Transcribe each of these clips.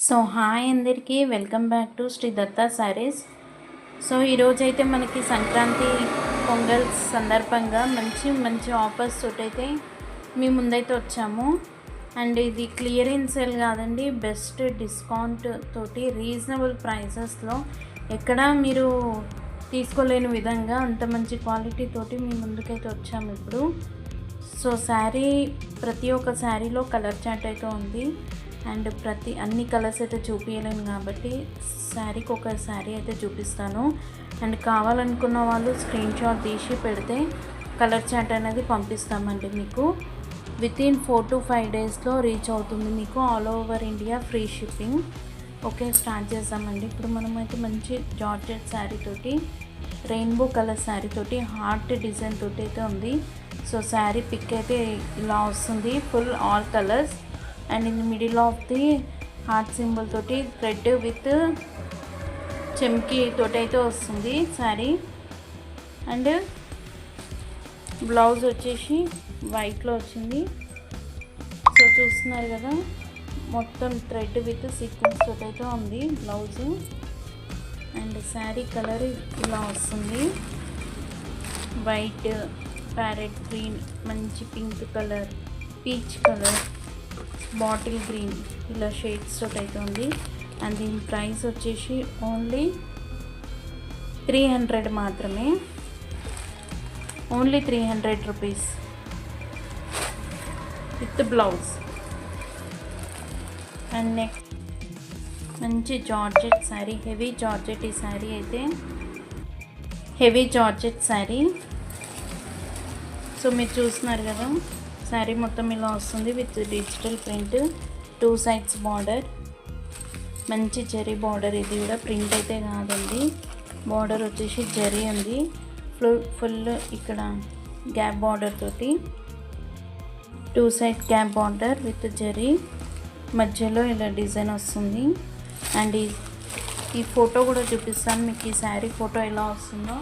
So hi అందరికీ welcome back to Shri Datta sarees. So ఈరోజైతే మనకి సంక్రాంతి పొంగల్ సందర్భంగా మంచి మంచి ఆఫర్స్ తోటైతే మీ ముందైతే వచ్చాము. అండ్ ఇది క్లియరెన్స్ సేల్ కాదండి, బెస్ట్ డిస్కౌంట్ తోటి రీజనబుల్ ప్రైసెస్లో ఎక్కడ మీరు తీసుకోలేని విధంగా అంత మంచి క్వాలిటీ తోటి మీ ముందుకైతే వచ్చాము ఇప్పుడు. సో ప్రతి ఒక్క శారీలో కలర్ చార్ట్ అయితే ఉంది. అండ్ అన్ని కలర్స్ అయితే చూపించలేము కాబట్టి శారీకి ఒక శారీ అయితే చూపిస్తాను. అండ్ కావాలనుకున్న వాళ్ళు స్క్రీన్ షాట్ తీసి పెడితే కలర్ చార్ట్ అనేది పంపిస్తామండి. మీకు వితిన్ 4 to 5 డేస్లో రీచ్ అవుతుంది మీకు. All over India free shipping. Okay, start చేద్దామండి. ఇప్పుడు మనమైతే మంచి జార్జెట్ శారీ తోటి, రెయిన్బో కలర్ శారీ తోటి, హార్ట్ డిజైన్ తోటి అయితే ఉంది. సో శారీ పిక్ అయితే ఇలా వస్తుంది, full all colours. And in middle of the heart symbol తోటి థ్రెడ్ విత్ చెమ్కి తోటి అయితే వస్తుంది శారీ. అండ్ బ్లౌజ్ వచ్చేసి వైట్లో వచ్చింది. సో చూస్తున్నారు కదా, మొత్తం థ్రెడ్ విత్ సీక్వెన్స్ తోటి అయితే ఉంది బ్లౌజు. అండ్ శారీ కలర్ ఇలా వస్తుంది, వైట్, ప్యారెట్ గ్రీన్, మంచి pink colour, peach colour, bottle green, ఇలా షేడ్స్ తోటి అయితే ఉంది. అండ్ దీని ప్రైస్ వచ్చేసి ఓన్లీ 300 మాత్రమే, only 300 rupees with blouse. And next మంచి జార్జెట్ శారీ, హెవీ జార్జెట్. ఈ శారీ అయితే హెవీ జార్జెట్ శారీ. సో మీరు చూస్తున్నారు కదా, శారీ మొత్తం ఇలా వస్తుంది with digital print, 2 sides border, మంచి జరీ బార్డర్. ఇది కూడా ప్రింట్ అయితే కాదండి, బార్డర్ వచ్చేసి జరీ ఉంది. ఫుల్ ఇక్కడ గ్యాప్ బార్డర్ తోటి, 2 sides gap border with zari, మధ్యలో ఇలా డిజైన్ వస్తుంది. అండ్ ఈ ఫోటో కూడా చూపిస్తాను మీకు, ఈ శారీ ఫోటో ఎలా వస్తుందో.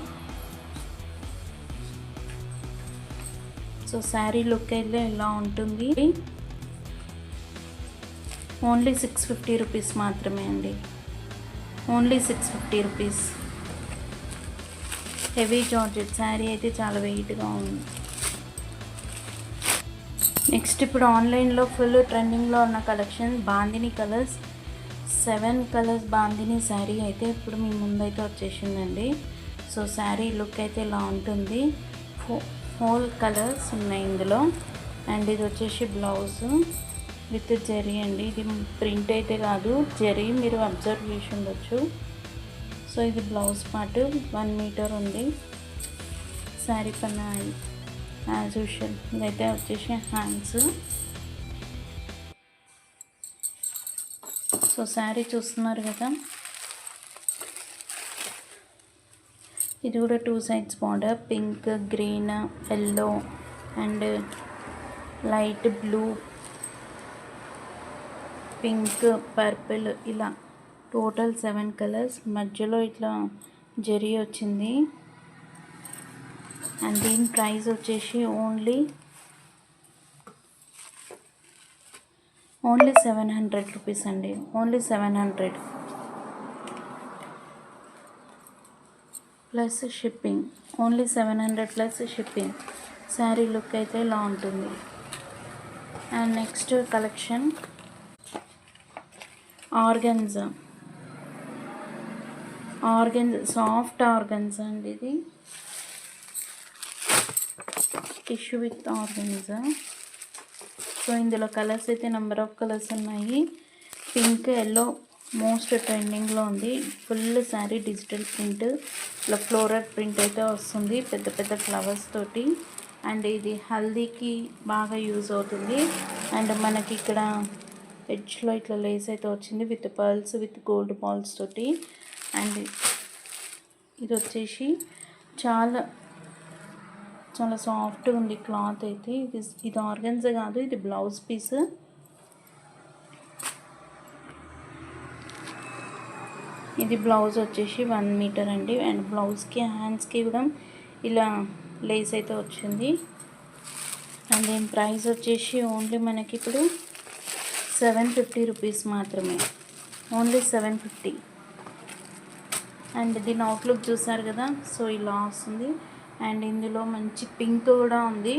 సో శారీ లుక్ అయితే ఇలా ఉంటుంది. ఓన్లీ 650 రూపీస్ మాత్రమే అండి, only 650 rupees. Heavy georgette sari అయితే చాలా వెయిట్గా ఉంది. నెక్స్ట్ ఇప్పుడు ఆన్లైన్లో ఫుల్ ట్రెండింగ్లో ఉన్న collection bandhani colours, 7 colours bandhani sari అయితే ఇప్పుడు మీ ముందైతే వచ్చేసిందండి. సో శారీ లుక్ అయితే ఇలా ఉంటుంది, 4 కలర్స్ ఉన్నాయి ఇందులో. అండ్ ఇది వచ్చేసి బ్లౌజ్ విత్ జరీ అండి, ఇది ప్రింట్ అయితే కాదు, జరీ మీరు అబ్జర్వ్ చేసి ఉండొచ్చు. సో ఇది బ్లౌజ్ పార్ట్ 1 మీటర్ ఉంది. శారీ పైన యాజ్ యూజువల్ ఇదైతే వచ్చేసి హ్యాండ్స్. సో శారీ చూస్తున్నారు కదా, ఇది కూడా 2 sides border, pink, green, yellow and light blue, pink, purple, ఇలా టోటల్ 7 కలర్స్. మధ్యలో ఇట్లా జరీ వచ్చింది. అండ్ దీని ప్రైస్ వచ్చేసి ఓన్లీ 700 రూపీస్ అండి, only 700 plus shipping, only 700 plus shipping. Sari look అయితే ఇలా ఉంటుంది. And next collection organza, soft organza అండి. ఇది టిష్యూ విత్ ఆర్గన్జా. సో ఇందులో కలర్స్ అయితే నెంబర్ ఆఫ్ కలర్స్ ఉన్నాయి. పింక్, ఎల్లో మోస్ట్ ట్రెండింగ్లో ఉంది. ఫుల్ శారీ డిజిటల్ ప్రింట్, ఇలా ఫ్లోరల్ ప్రింట్ అయితే వస్తుంది, పెద్ద పెద్ద ఫ్లవర్స్ తోటి. అండ్ ఇది హల్దీకి బాగా యూజ్ అవుతుంది. అండ్ మనకి ఇక్కడ ఎడ్జ్లో ఇట్లా లేస్ అయితే వచ్చింది with pearls with gold balls తోటి. అండ్ ఇది వచ్చేసి చాలా చాలా సాఫ్ట్గా ఉంది క్లాత్ అయితే. ఇది ఆర్గన్జా కాదు, ఇది బ్లౌజ్ పీస్. ఇది బ్లౌజ్ వచ్చేసి 1 మీటర్ అండి. అండ్ బ్లౌజ్కి హ్యాండ్స్కి కూడా ఇలా లేస్ అయితే వచ్చింది. అండ్ దీని ప్రైస్ వచ్చేసి ఓన్లీ మనకి ఇప్పుడు 750 రూపీస్ మాత్రమే, ఓన్లీ 750. అండ్ దీని అవుట్లుక్ చూసారు కదా, సో ఇలా వస్తుంది. అండ్ ఇందులో మంచి పింక్ కూడా ఉంది.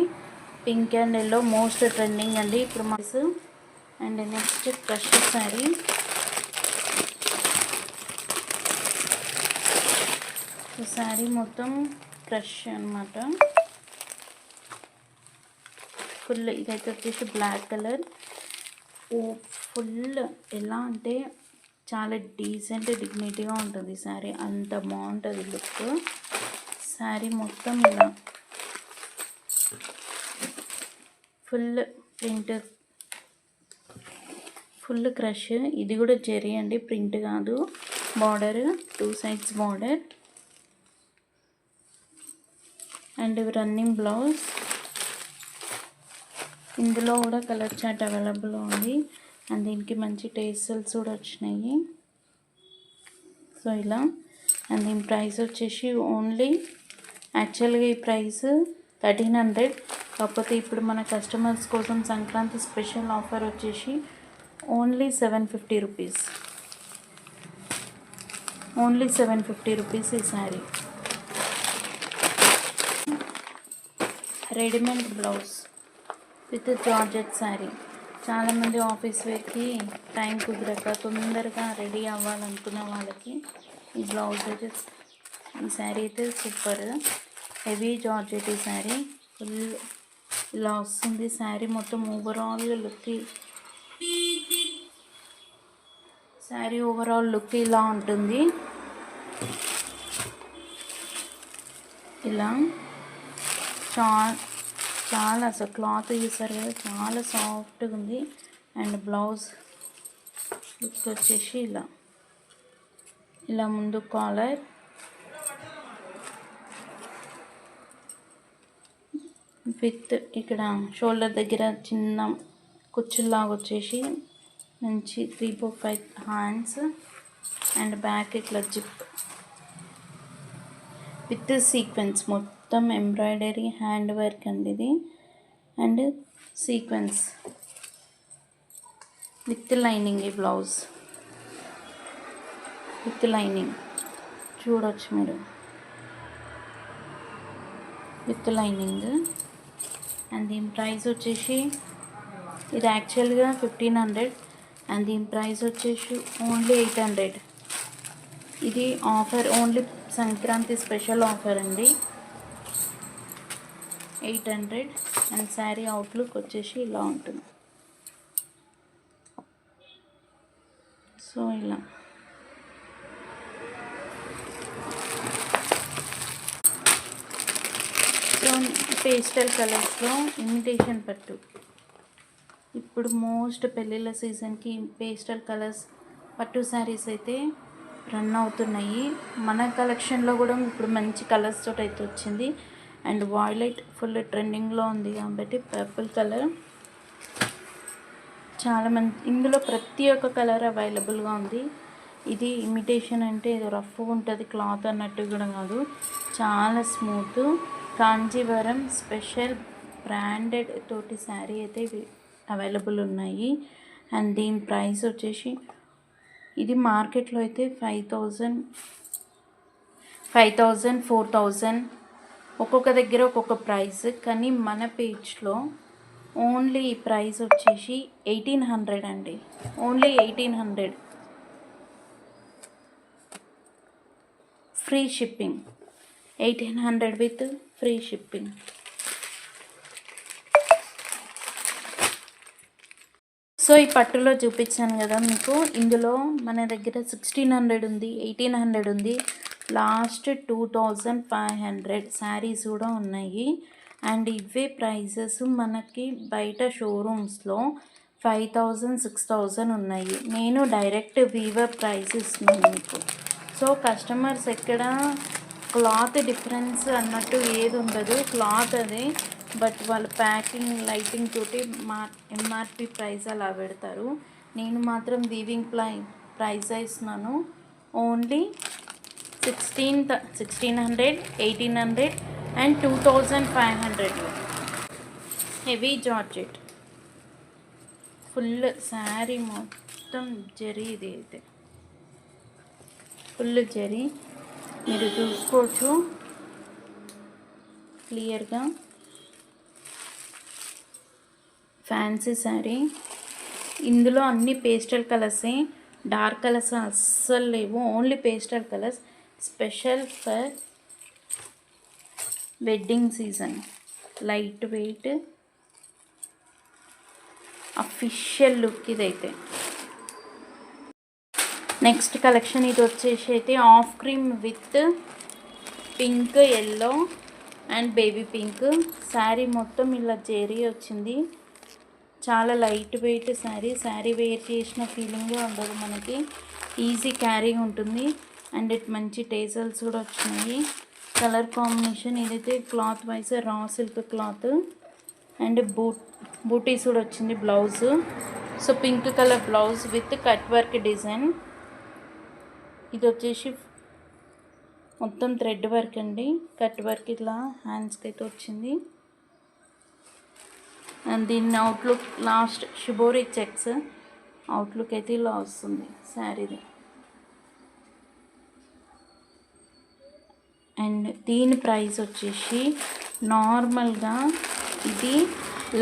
Pink and yellow most trending అండి ఇప్పుడు mass. And next crush sari. Sari మొత్తం క్రష్ అనమాట. ఫుల్ ఇదైతే వచ్చేసి బ్లాక్ కలర్. ఫుల్ ఎలా అంటే చాలా డీసెంట్ డిగ్నిటీగా ఉంటుంది శారీ, అంత బాగుంటుంది లుక్. శారీ మొత్తం ఇలా ఫుల్ ప్రింట్, ఫుల్ క్రష్. ఇది కూడా జెరీ అండి, ప్రింట్ కాదు. Border 2 sides border. And running blouse. ఇందులో కూడా కలర్ చార్ట్ అవైలబుల్ ఉంది. అండ్ దీనికి మంచి టేసల్స్ కూడా వచ్చినాయి. సో ఇలా. అండ్ దీని ప్రైస్ వచ్చేసి ఓన్లీ, యాక్చువల్గా ఈ ప్రైస్ 1300. కాకపోతే ఇప్పుడు మన కస్టమర్స్ కోసం సంక్రాంతి స్పెషల్ ఆఫర్ వచ్చేసి ఓన్లీ 750 రూపీస్. ఓన్లీ 750 రూపీస్ ఈ sari. Readymade blouse with georgette sari. చాలామంది ఆఫీస్ వేర్కి టైం కుదరక తొందరగా రెడీ అవ్వాలనుకున్న వాళ్ళకి ఈ బ్లౌజ్ అయితే, ఈ శారీ అయితే సూపర్. హెవీ జార్జెట్ ఈ శారీ. ఫుల్ ఇలా వస్తుంది శారీ మొత్తం. Overall look, sari overall look ఇలా ఉంటుంది. ఇలా చాలా అసలు క్లాత్ చూసారు కదా, చాలా సాఫ్ట్గా ఉంది. అండ్ బ్లౌజ్ లుక్ వచ్చేసి ఇలా, ఇలా ముందు కాలర్, విత్ ఇక్కడ షోల్డర్ దగ్గర చిన్న కుచ్చుల్లాగా వచ్చేసి మంచి 3, 4, 5 హ్యాండ్స్. అండ్ బ్యాక్ ఇట్లా జిప్ విత్ సీక్వెన్స్, మొత్తం ఎంబ్రాయిడరీ హ్యాండ్ వర్క్ అండి ఇది. And sequence with lining. ఈ బ్లౌజ్ విత్ లైనింగ్ చూడవచ్చు మీరు, విత్ లైనింగ్. అండ్ దీని ప్రైస్ వచ్చేసి, ఇది యాక్చువల్గా 1500 అండ్ దీని ప్రైస్ వచ్చేసి ఓన్లీ 800. ఇది offer, only Sankranti special offer అండి, 800. అండ్ శారీ అవుట్లుక్ వచ్చేసి ఇలా ఉంటుంది. సో ఇలా. సో పేస్టల్ కలర్స్లో ఇమిటేషన్ పట్టు. ఇప్పుడు మోస్ట్ పెళ్ళిళ్ళ సీజన్కి పేస్టల్ కలర్స్ పట్టు శారీస్ అయితే రన్ అవుతున్నాయి. మన కలెక్షన్లో కూడా ఇప్పుడు మంచి కలర్స్ తోటి అయితే వచ్చింది. అండ్ వాయిలెట్ ఫుల్ ట్రెండింగ్లో ఉంది కాబట్టి పర్పుల్ కలర్ చాలా మంచి, ఇందులో ప్రతి ఒక్క కలర్ అవైలబుల్గా ఉంది. ఇది ఇమిటేషన్ అంటే ఇది రఫ్ ఉంటుంది క్లాత్ అన్నట్టు కూడా కాదు, చాలా స్మూత్. కాంజీవరం స్పెషల్ బ్రాండెడ్ తోటి శారీ అయితే అవైలబుల్ ఉన్నాయి. అండ్ దీని ప్రైస్ వచ్చేసి, ఇది మార్కెట్లో అయితే 5000, 4000 ఒక్కొక్క దగ్గర ఒక్కొక్క ప్రైస్. కానీ మన పేజ్లో ఓన్లీ ఈ ప్రైస్ వచ్చేసి 1800 అండి, only 1800. Free shipping, 1800 with free shipping. So ఈ పట్టులో చూపించాను కదా మీకు, ఇందులో మన దగ్గర 1600 ఉంది, 1800 ఉంది, లాస్ట్ 2500 శారీస్ కూడా ఉన్నాయి. అండ్ ఇవే ప్రైజెస్ మనకి బయట షోరూమ్స్లో 5000, 6000 ఉన్నాయి. నేను డైరెక్ట్ వీవర్ ప్రైస్ ఇస్తున్నాను మీకు. సో కస్టమర్స్ ఎక్కడ క్లాత్ డిఫరెన్స్ అన్నట్టు ఏది ఉండదు, క్లాత్ అదే. బట్ వాళ్ళు ప్యాకింగ్ లైటింగ్ తోటి ఎంఆర్పి ప్రైస్ అలా పెడతారు. నేను మాత్రం వీవింగ్ ప్రైస్ ఇస్తున్నాను. Only 1600, 1800 and 2500. Heavy georgette full sari మొత్తం జరీ ఇది అయితే ఫుల్ జరీ మీరు చూసుకోవచ్చు క్లియర్గా. ఫ్యాన్సీ శారీ, ఇందులో అన్ని పేస్టల్ కలర్సే, డార్క్ కలర్స్ అస్సలు లేవు, only pastel colours. Special for wedding season, light weight official look ఇదైతే. నెక్స్ట్ కలెక్షన్ ఇది వచ్చేసి అయితే off cream with pink, yellow and baby pink. Sari మొత్తం ఇలా జెరీ వచ్చింది. చాలా light weight sari, sari wear చేసిన ఫీలింగే ఉండదు మనకి, ఈజీ క్యారీ ఉంటుంది. అండ్ ఇట్ మంచి టేజల్స్ కూడా వచ్చినాయి. కలర్ కాంబినేషన్ ఇదైతే cloth wise raw silk cloth and బూటీస్ కూడా వచ్చింది blouse. So pink colour blouse with cut work design. ఇది వచ్చేసి మొత్తం థ్రెడ్ వర్క్ అండి, కట్ వర్క్ ఇట్లా హ్యాండ్స్కి అయితే వచ్చింది. అండ్ దీన్ని outlook last shibori checks outlook అయితే ఇలా వస్తుంది శారీది. అండ్ దీని ప్రైస్ వచ్చేసి నార్మల్గా ఇది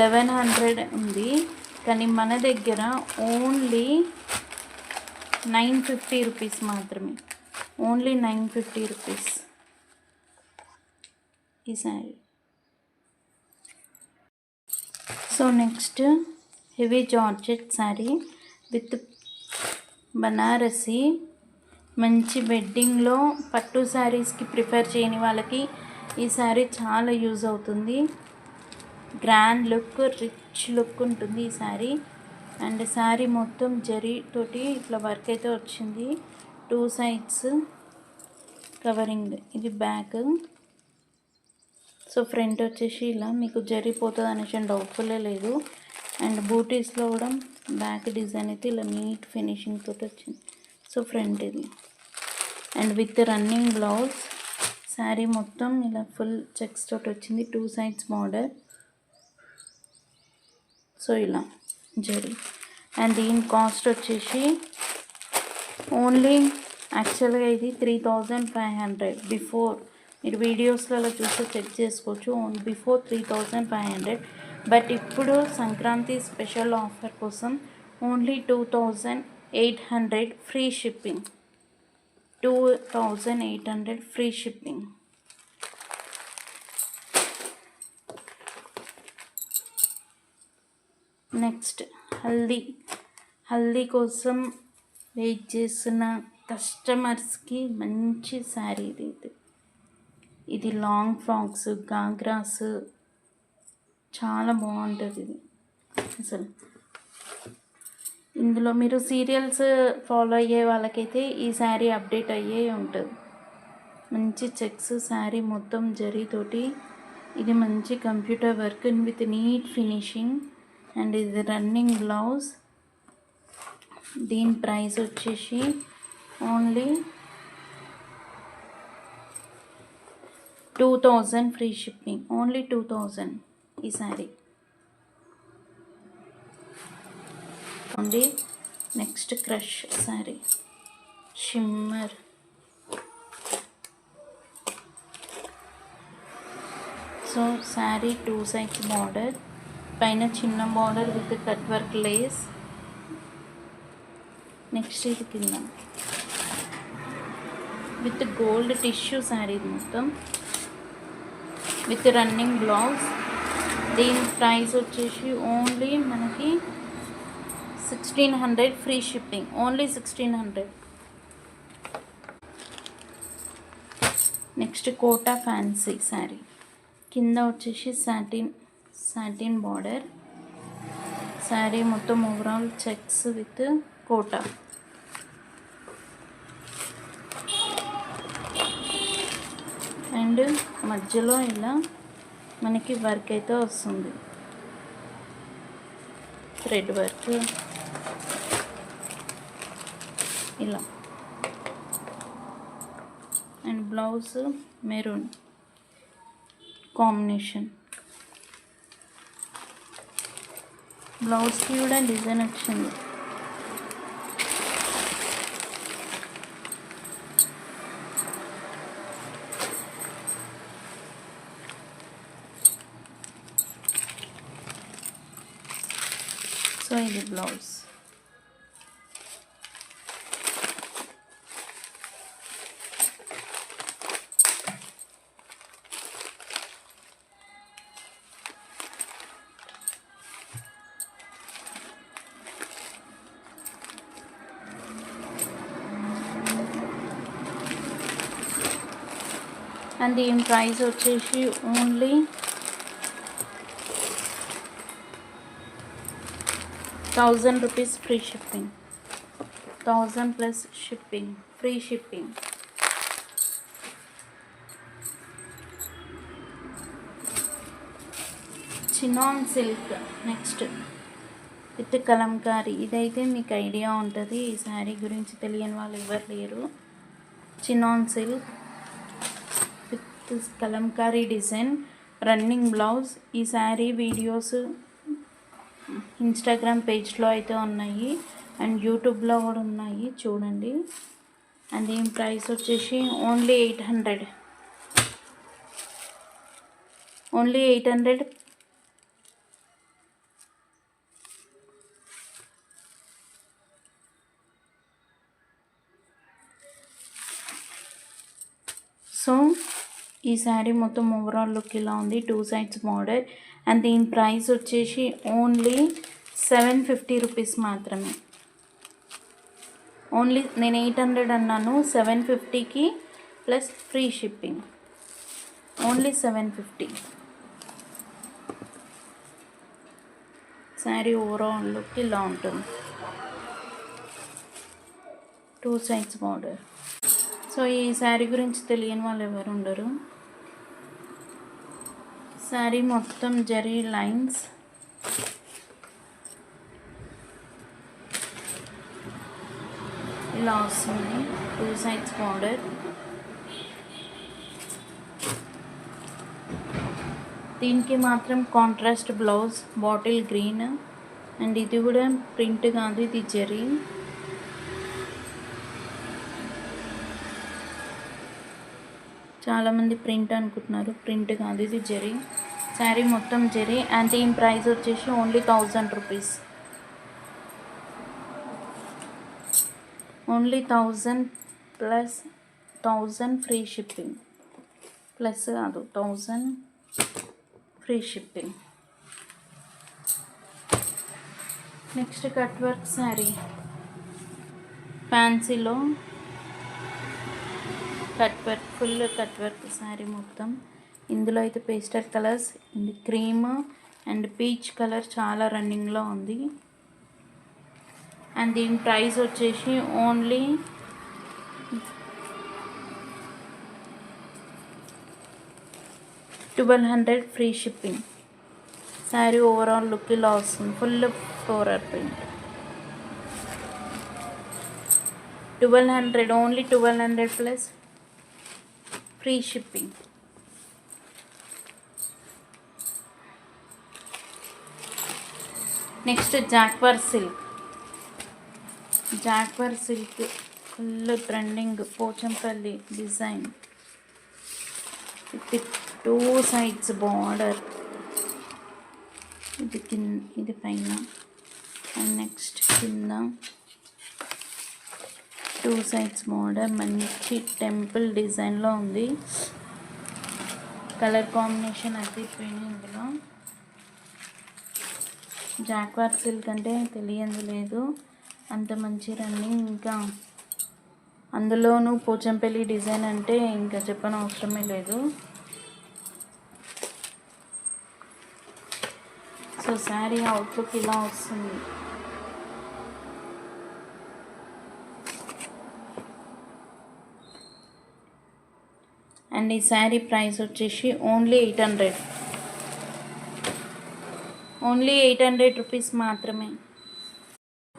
1100 ఉంది, కానీ మన దగ్గర ఓన్లీ 950 రూపీస్ మాత్రమే, ఓన్లీ 950 రూపీస్ ఈ sari. So next heavy georgette sari with Banarasi. మంచి వెడ్డింగ్లో పట్టు శారీస్కి ప్రిఫర్ చేయని వాళ్ళకి ఈ శారీ చాలా యూజ్ అవుతుంది. గ్రాండ్ లుక్, రిచ్ లుక్ ఉంటుంది ఈ శారీ. అండ్ శారీ మొత్తం జరీ తోటి ఇట్లా వర్క్ అయితే వచ్చింది, 2 సైడ్స్ కవరింగ్. ఇది బ్యాక్. సో ఫ్రంట్ వచ్చేసి ఇలా మీకు జరిపోతుంది అనేసి డౌట్ఫుల్లే లేదు. అండ్ బూటీస్లో కూడా బ్యాక్ డిజైన్ అయితే ఇలా నీట్ ఫినిషింగ్ తోటి వచ్చింది. సో ఫ్రంట్ ఇది and with running blouse. Sari మొత్తం ఇలా ఫుల్ చెక్స్ తోటి వచ్చింది, 2 సైడ్స్ బార్డర్. సో ఇలా జరీ. అండ్ దీని కాస్ట్ వచ్చేసి ఓన్లీ యాక్చువల్గా ఇది 3500. బిఫోర్ మీరు వీడియోస్లలో చూస్తే చెక్ చేసుకోవచ్చు, బిఫోర్ 3500. బట్ ఇప్పుడు సంక్రాంతి స్పెషల్ ఆఫర్ కోసం only 2800 free shipping, 2800 free shipping. Next haldi కోసం వెయిట్ చేస్తున్న కస్టమర్స్కి మంచి శారీ ఇది. ఇది లాంగ్ ఫ్రాక్స్, గాగ్రాస్ చాలా బాగుంటుంది ఇది అసలు. ఇందులో మీరు సీరియల్స్ ఫాలో అయ్యే వాళ్ళకైతే ఈ శారీ అప్డేట్ అయ్యే ఉంటుంది. మంచి చెక్స్, శారీ మొత్తం జరీతోటి. ఇది మంచి computer work with neat finishing. And ఇది రన్నింగ్ బ్లౌజ్. దీని ప్రైస్ వచ్చేసి ఓన్లీ 2000 ఫ్రీ షిప్పింగ్, ఓన్లీ 2000 ఈ శారీ అండి. Next crush sari shimmer. So sari 2 sides border, పైన చిన్న border with cut work lace. Next ఇది కింద విత్ గోల్డ్ టిష్యూ శారీ మొత్తం విత్ రన్నింగ్ బ్లౌజ్. దీని ప్రైస్ వచ్చేసి ఓన్లీ మనకి 1600 free shipping, only 1600. Next Kota fancy sari. కింద వచ్చేసి సాటిన్ బార్డర్. శారీ మొత్తం overall checks with Kota. And మధ్యలో ఇలా మనకి వర్క్ అయితే వస్తుంది, థ్రెడ్ వర్క్ ఇలా. And blouse maroon combination. బ్లౌజ్కి కూడా డిజైన్ వచ్చింది. ఇది బ్లౌజ్. అండ్ దీని ప్రైస్ వచ్చేసి only 1000 rupees free shipping. 1000 plus shipping, free shipping. Chinon silk next with kalamkari. ఇదైతే మీకు ఐడియా ఉంటుంది, ఈ శారీ గురించి తెలియని వాళ్ళు ఎవరు లేరు. Chinon silk with Kalamkari design, running blouse. ఈ శారీ వీడియోస్ ఇన్స్టాగ్రామ్ పేజ్లో అయితే ఉన్నాయి అండ్ యూట్యూబ్లో కూడా ఉన్నాయి, చూడండి. అండ్ దీని ప్రైస్ వచ్చేసి ఓన్లీ 800. ఓన్లీ 800. సో ఈ శారీ మొత్తం ఓవరాల్ లుక్ ఇలా ఉంది, 2 సైడ్స్ బార్డర్. అండ్ దీని ప్రైస్ వచ్చేసి ఓన్లీ 750 రూపీస్ మాత్రమే. ఓన్లీ నేను 800 అన్నాను, 750కి plus free shipping. Only 750. Sari overall look ఇలా ఉంటుంది, 2 సైడ్స్ బార్డర్. సో ఈ శారీ గురించి తెలియని వాళ్ళు ఎవరు ఉండరు. శారీ మొత్తం జరీ లైన్స్, ఇలా వస్తుంది, 2 సైడ్స్ బార్డర్. దీనికి మాత్రం contrast blouse, bottle green. And ఇది కూడా ప్రింట్ కాదు, ఇది జరీ. చాలామంది ప్రింట్ అనుకుంటున్నారు, ప్రింట్ కాదు, ఇది జరీ. శారీ మొత్తం జరీ. అండ్ దీని ప్రైస్ వచ్చేసి only 1000 rupees. Only 1000 plus 1000 free shipping. Plus కాదు, 1000 free shipping. Next cut work sari, ఫ్యాన్సీలో cut work, full cut work sari మొత్తం. ఇందులో అయితే పేస్టల్ కలర్స్, ఇది క్రీమ్ అండ్ పీచ్ కలర్ చాలా రన్నింగ్లో ఉంది. అండ్ దీని ప్రైస్ వచ్చేసి only 1200 free shipping. Sari overall look ఇలా వస్తుంది, full floral print. 1200, only 1200 plus free shipping. Next jaguar silk. Jacquard silk full trending, Pochampally design with 2 sides border. ఇది కింద, ఇది పైన, అండ్ నెక్స్ట్ కింద 2 సైడ్స్ బార్డర్. మంచి టెంపుల్ డిజైన్లో ఉంది. కలర్ కాంబినేషన్ అయితే పోయింది ఇందులో. జాక్వార్ సిల్క్ అంటే తెలియంది లేదు, అంత మంచి రన్నింగ్. ఇంకా అందులోనూ పోచంపల్లి డిజైన్ అంటే ఇంకా చెప్పని అవసరమే లేదు. సో శారీ అవుట్లుక్ ఇలా వస్తుంది. అండ్ ఈ శారీ ప్రైస్ వచ్చేసి ఓన్లీ 800. ఓన్లీ 800 రూపీస్ మాత్రమే.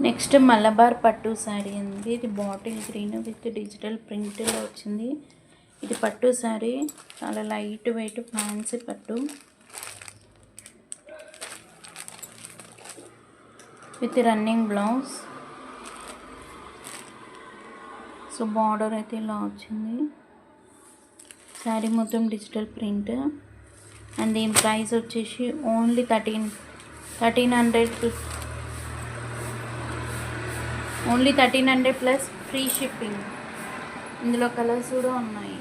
నెక్స్ట్ మలబార్ పట్టు శారీ ఉంది. ఇది బాటిల్ గ్రీన్ విత్ డిజిటల్ ప్రింట్లో వచ్చింది. ఇది పట్టు శారీ, చాలా లైట్ వెయిట్ ఫ్యాన్సీ పట్టు with running blouse. So border అయితే ఇలా వచ్చింది. శారీ మొత్తం డిజిటల్ ప్రింట్. అండ్ దీని ప్రైస్ వచ్చేసి only 1300 only 1300 plus free shipping. ఇందులో కలర్స్ కూడా ఉన్నాయి.